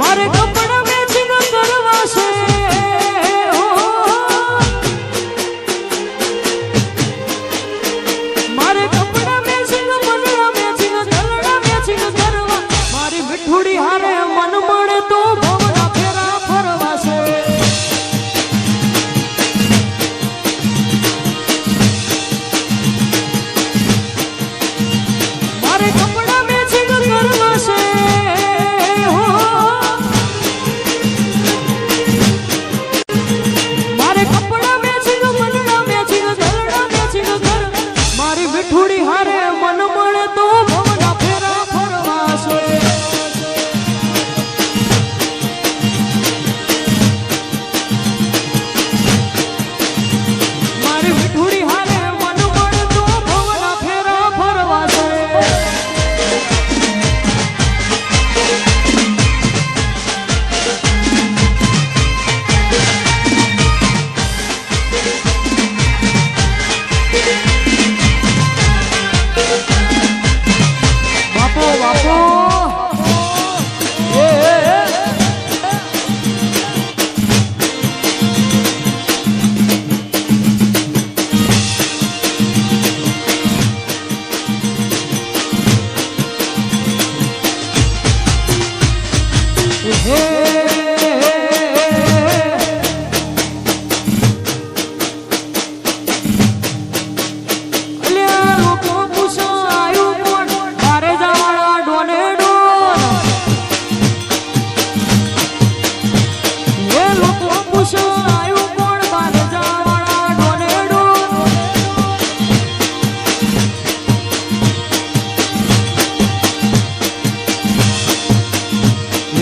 મારે કપડા મેચિંગ કરવા છે મારે કપડા મેચિંગ મનડા મેચિંગ ગલડા મેચિંગ કરવા મારી મીઠુડી હારે મન મળે તો ભવના ફેરા ફરવા છે મારે કપડા મેચિંગ કરવા છે મારે કપડા મેચિંગ મનડા મેચિંગ ગલડા મેચિંગ કરવા મારી મીઠુડી હારે મન મળે તો ભવના ફેરા ફરવા છે મારી મીઠુડી હારે મન મળે તો ભવના ફેરા ફરવા છે બાપો બાપો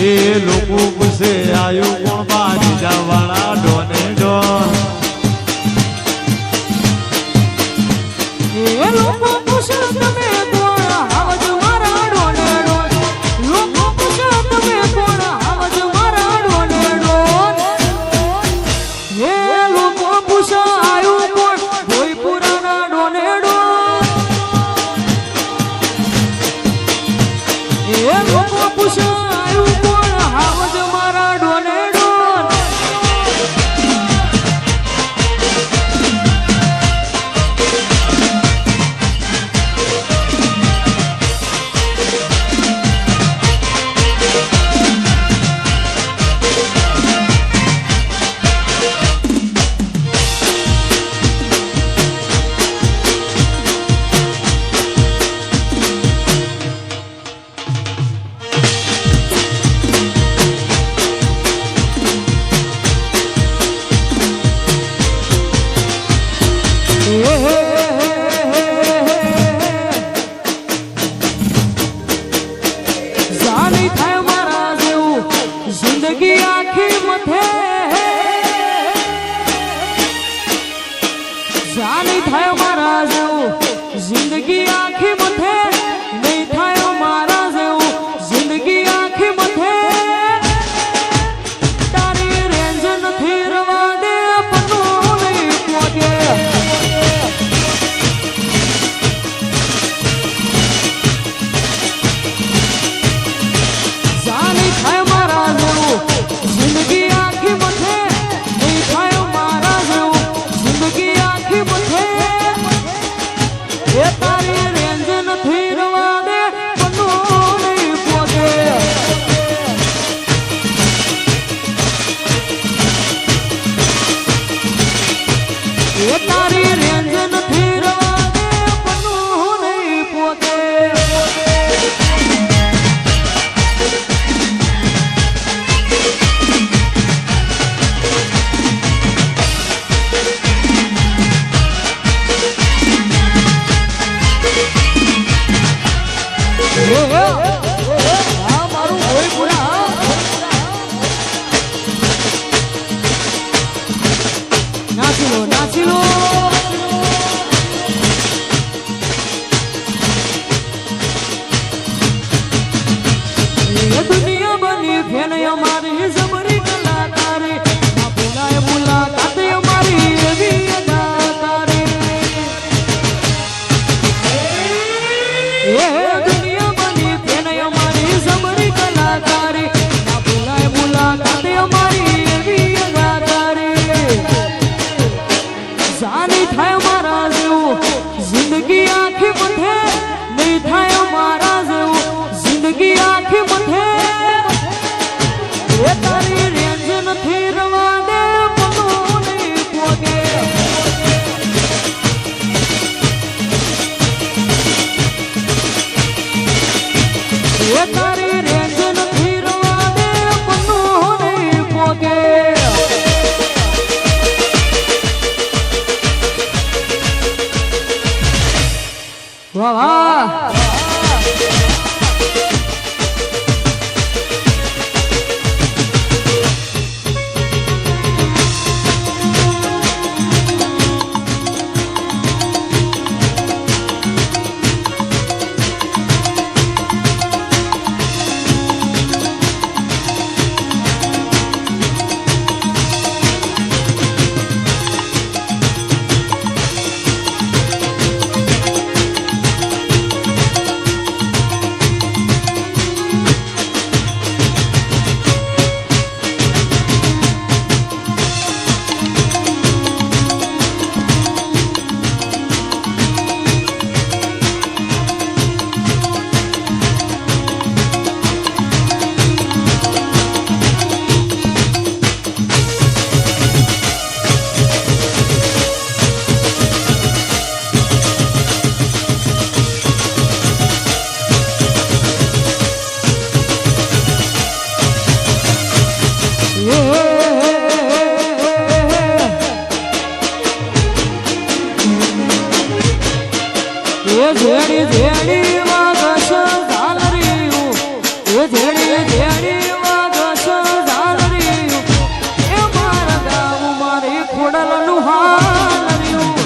એ લોકો પૂછે આયુ કોણ બાજી જવાળા ડોને ડોન એ લોકો પૂછે તમે કોણ આવજ મારા ડોને ડોન લોકો પૂછે તમે કોણ આવજ મારા ડોને ડોન એ લોકો પૂછે આયુ કોણ કોઈ પુરાના ડોને ડોન એ લોકો પૂછે આયુ કોણ આવજ મારા ડોને ડોન એ તારી રેન્જ નથી રવા દે પગલું નહીં પોગે એ તારી રેન્જ નથી રવા દે પગલું નહીં પોગે વાહ વાહ જેડી જેડી વાગસ ઝાલરીયું એ જેડી જેડી વાગસ ઝાલરીયું એ મારા ગામ મારી ખોડલનું હાલર્યું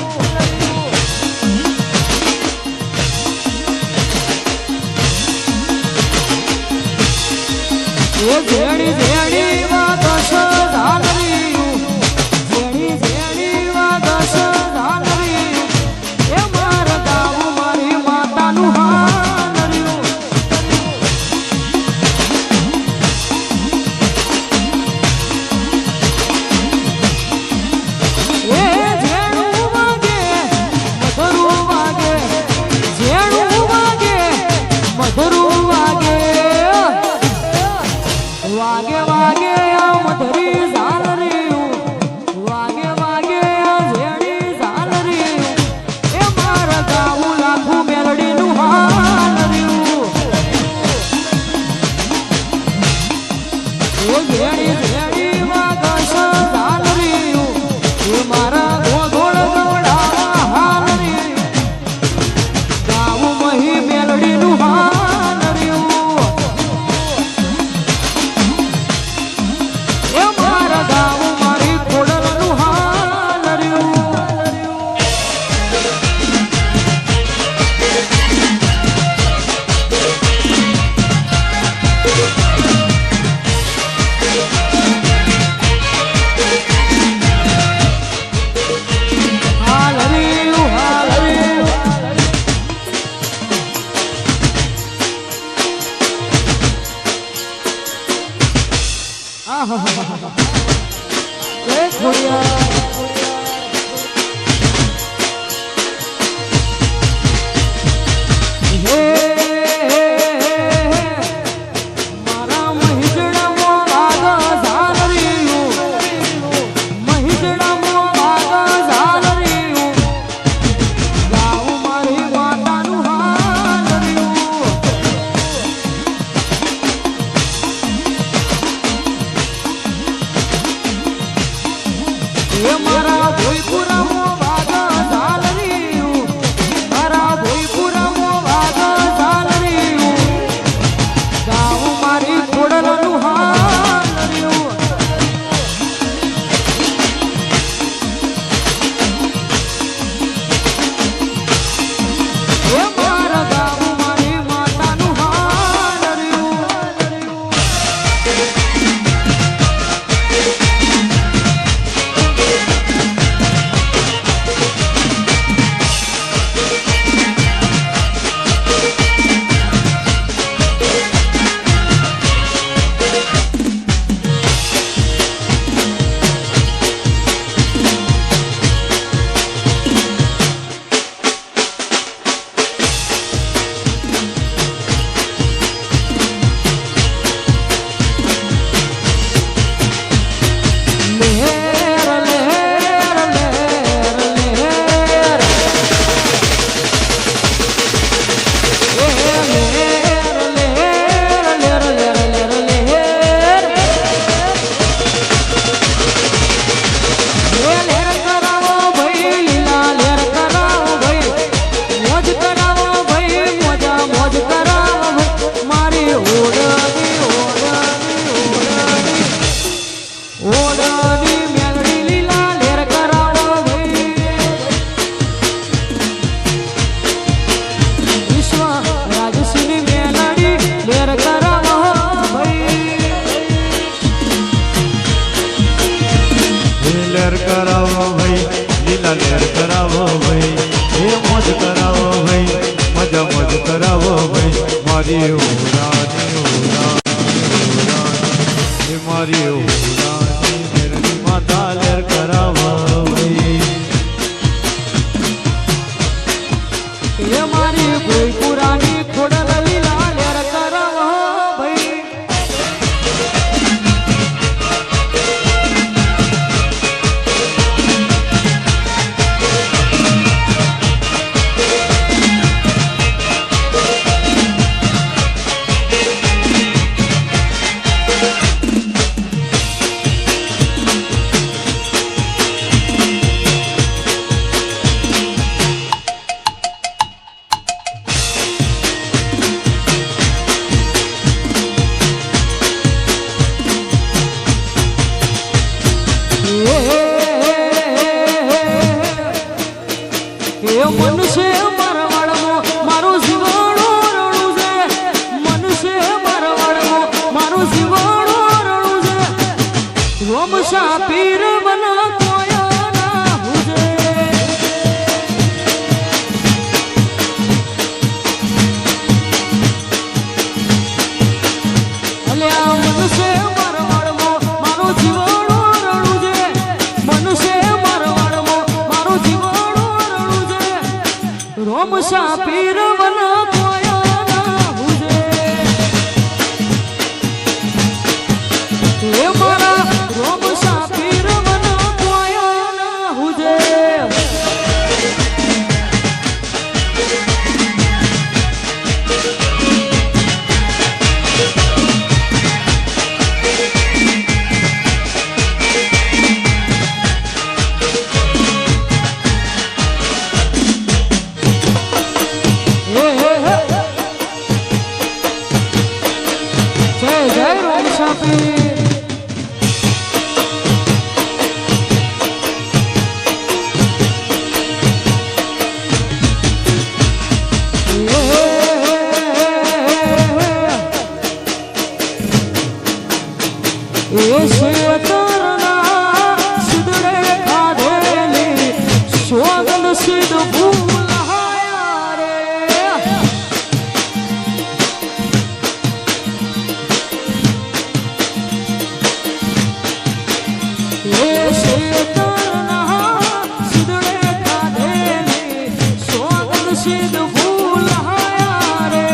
એ જેડી જેડી વાગસ ઝાલરીયું જેડી જેડી વાગસ ઝાલરીયું એ મારા ગામ મારી માતાનું હાલર્યું એ જેણું વાગે મધુરું વાગે જેણું વાગે મધુરું વાગે વાગે વાગે આ મધુરી ઝાલરીયું વાગે વાગે આ જેડી ઝાલરીયું એ મારા ગાવું લાખું મેલડીનું હાલર્યું એ જેડી જેડી વાગસ ઝાલરીયું એ મારા ગોગોળ ગોળા હાલર્યું ગાવું મહી મેલડીનું હાલર્યું એ મારા ગાવું મારી ખોડલનું હાલર્યું હાલર્યું હાલર્યું આહાહાહા એ ખોડિયા હે મારા મહિજડામાં વાગા ઝાલરીયું મહિજડામાં વાગા ઝાલરીયું ગાવું મારી માતાનું હાલર્યું એ મારા ભોયપુરામાં વાગા ઝાલરીયું મારા ભોયપુરામાં વાગા ઝાલરીયું ગાવું મારી ખોડલનું હાલર્યું એ મારા ગાવું મારી માતાનું હાલર્યું લેર કરાવો ભાઈ એ મોજ કરાવો ભાઈ મજા મોજ કરાવો ભાઈ મારી ઉરાની મારી ઉરાની મેરની માતા લેર કરાવો ભાઈ એ મારી કોઈ પુરાની ખોડલ લીલા લેર કરાવો ભાઈ એ મનસે મારવાડમાં મારું જીવાણું રણું છે મનસે મારવાડમાં મારું જીવાણું રણું છે રોમશા પીર બના કોયા ના હુજે અલ્યા મનસે મારવાડમાં મારું જીવાણું રણું છે મનસે મારવાડમાં મારું જીવાણું રોમશા પીર બના કોયા ના હુજે એ મારા રોમશા પીર બના કોયા ના હુજે જય જય રોમશા પીર એ શેતરના સિદડે ખાધેલી સોગંદ સિદ્ધ ભૂલાયા રે એ શેતરના સિદડે ખાધેલી સોગંદ સિદ્ધ ભૂલાયા રે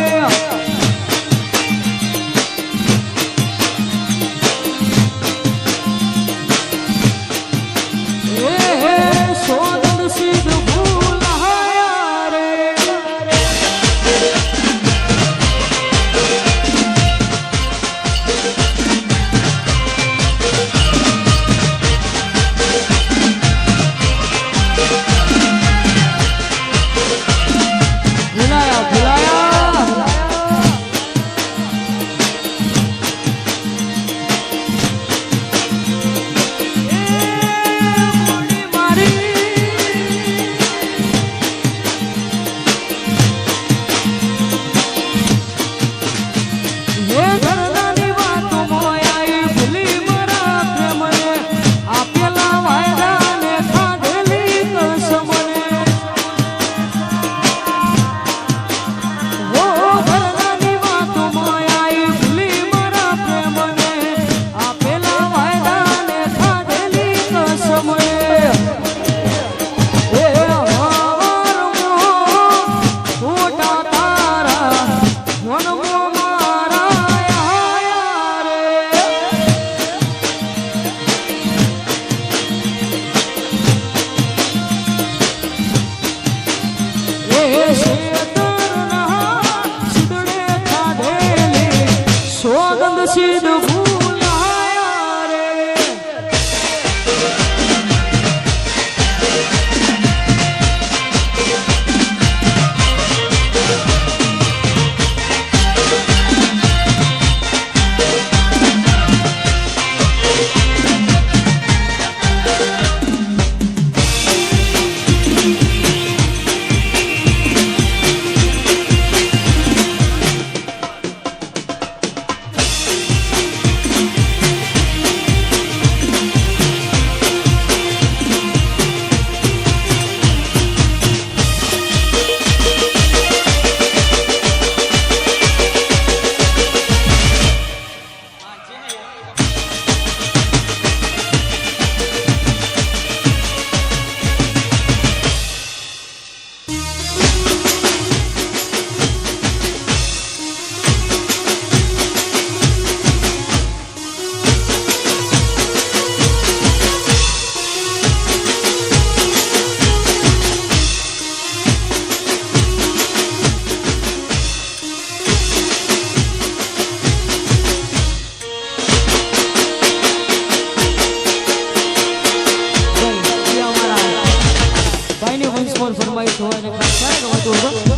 ફરમાઈશ હોય ને ક્યારે ગમતું હોય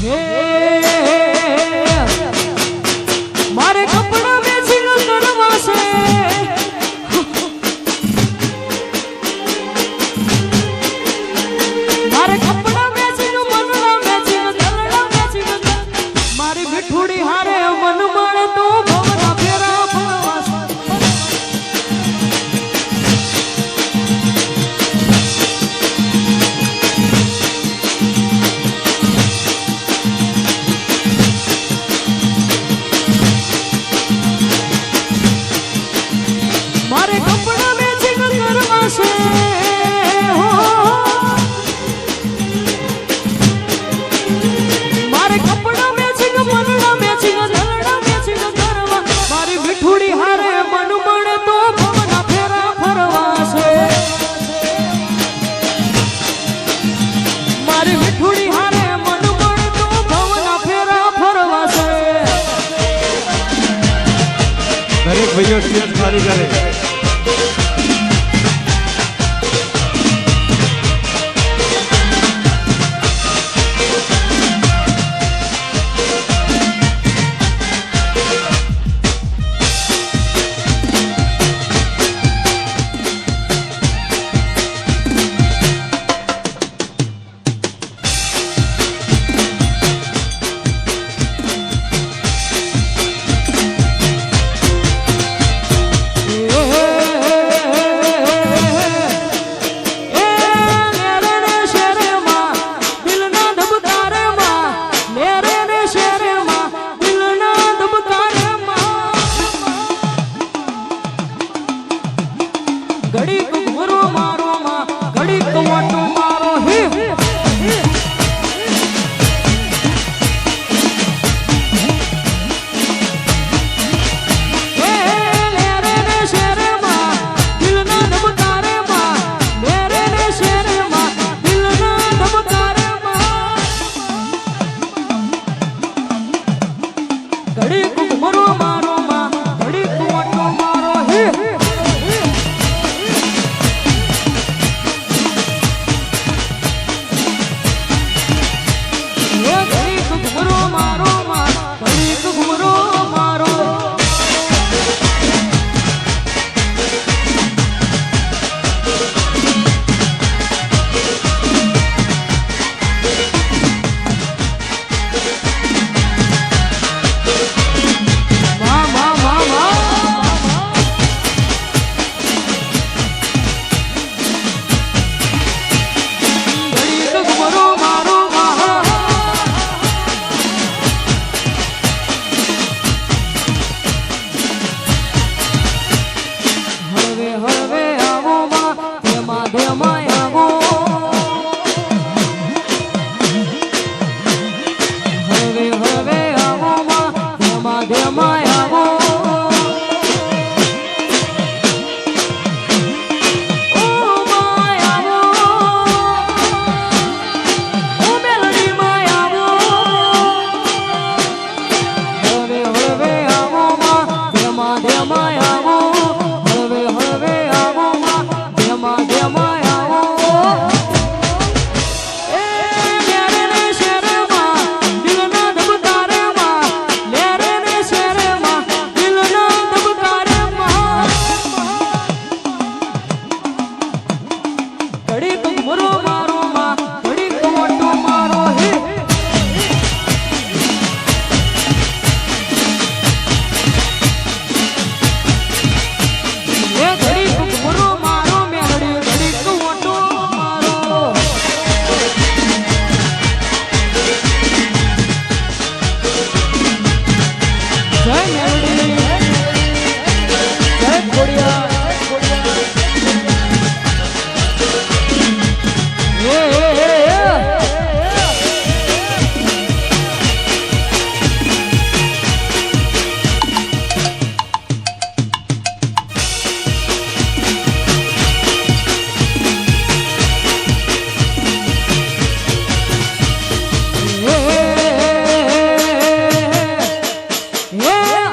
હે મારે કપડા મેચિંગ કરવા છે મારે કપડા મેચિંગ મનડા મેચિંગ દલડા મેચિંગ મારી મીઠુડી હારે મન મળે તો ભવના ફેરા ફરવા છે મારે કપડા મેચિંગ કરવા છે હો મારે કપડા મેચિંગ મનડા મેચિંગ દલડા મેચિંગ કરવા મારી મીઠુડી હારે મન મળે તો ભવના ફેરા ફરવા છે મારી મીઠુડી હારે મન મળે તો ભવના ફેરા ફરવા છે દરેક ભાઈઓ સ્ટેજ ખાલી કરે ઘડીક ઘુમરો મારો માં ઘડીક વાટો મારો હે લેરે ને શેરે માં દિલના ધબકારે માં લેરે ને શેરે માં દિલના ધબકારે માં ઘડીક ઘુમરો મારો માં ઘડીક વાટો મારો હે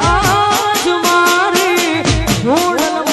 आज मारी ढूंढ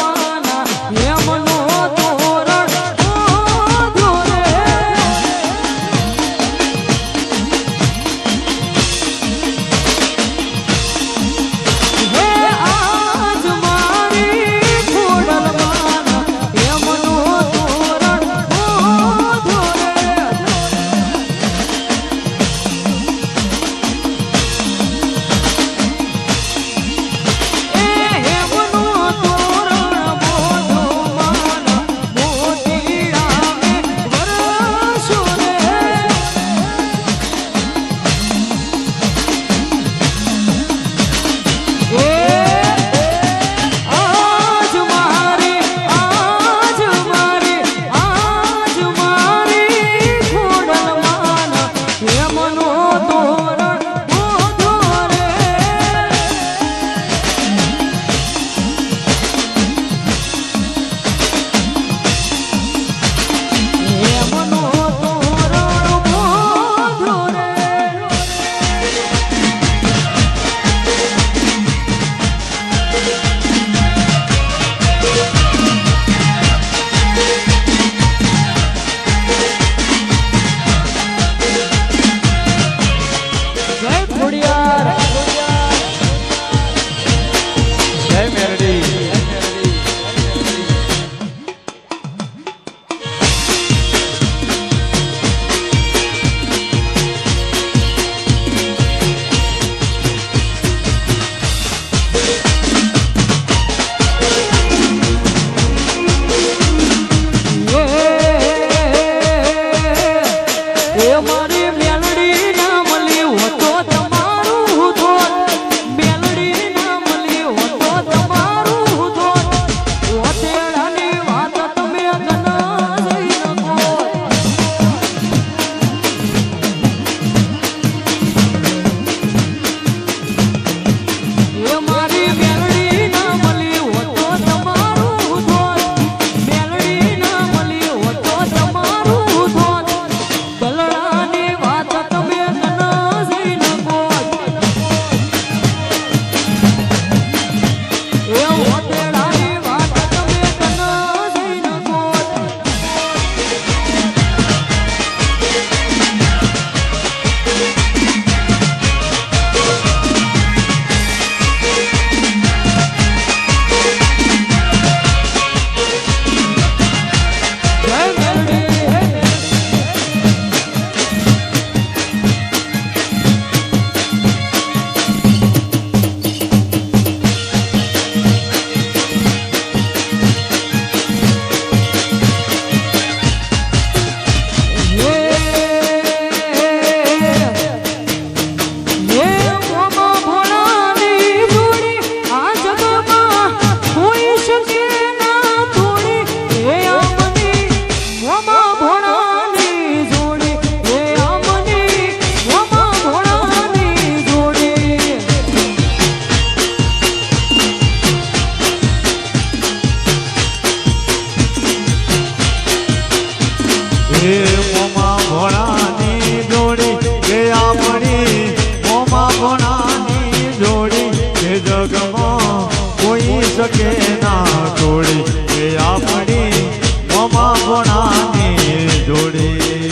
શકે ના જોડી એ આપણી મોમા ગોણાની જોડી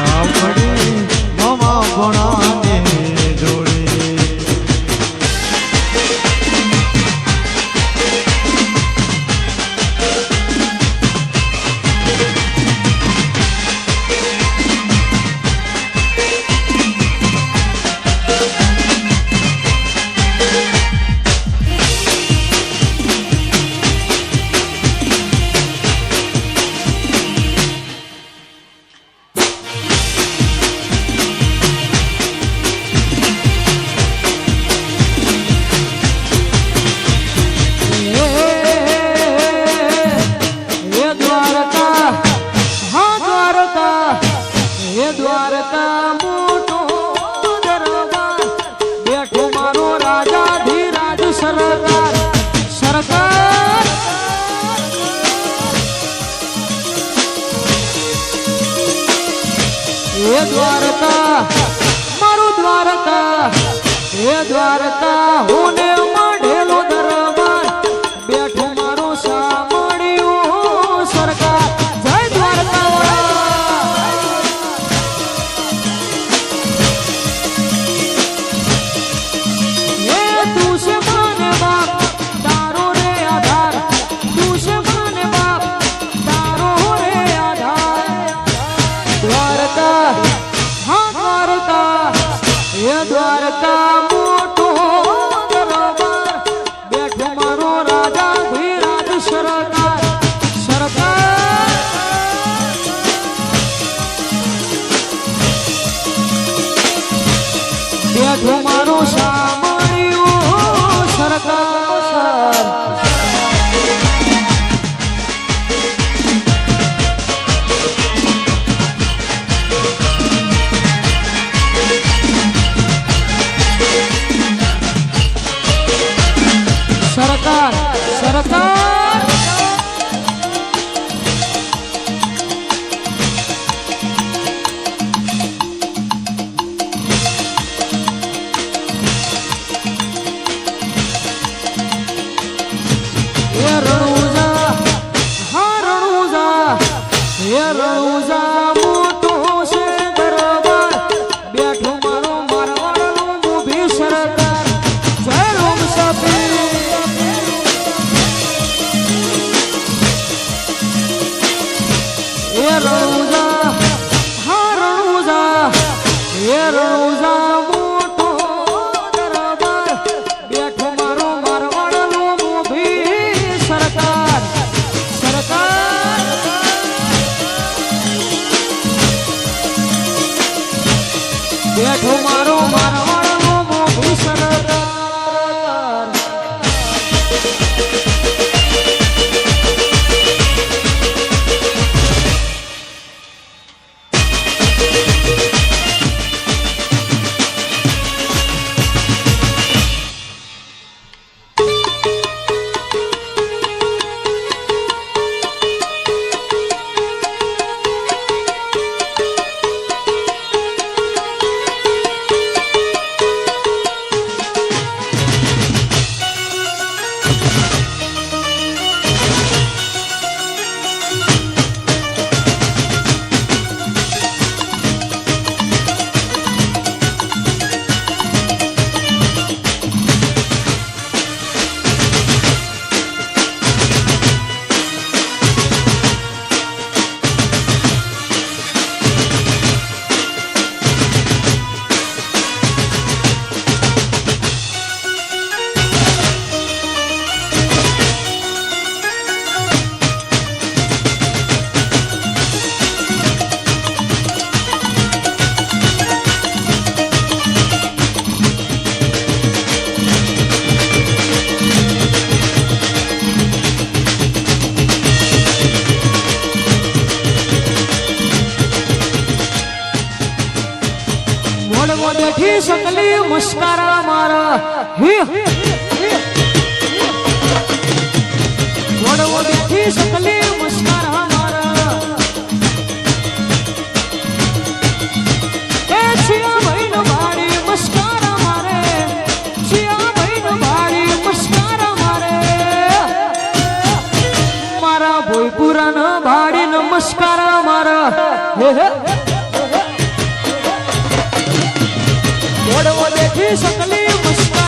આપણી મોમા ગોણાની જોડી દ્વારકા હોને માંડેલો દરબાર બેઠો મારો સાંભળ્યું સરકાર જય દ્વારકા એ તું છે માને બાપ તારો રે આધાર તું છે માને બાપ તારો રે આધાર દ્વારકા હા દ્વારકા એ દ્વારકા મારો સાંભળ્યું સરકાર સરકાર સરકાર રણુજા મોટો છે દરબાર બેઠો મારો મારવાડનો મોભી સરકાર જય રોમ સપી એ રણુજા હા રણુજા એ રણુજા મોટો દરબાર બેઠો મારો મારવાડનો મોભી સરકાર સરકાર બેઠો મારો મારવાડનો મોભી સરકાર બેઠી શકલી મુસ્કારા મારા વડવો બેઠી શકલી મુસ્કારા મારા ભાડી નમસ્કાર મારા હે હે ઓડવો દેખી શકલી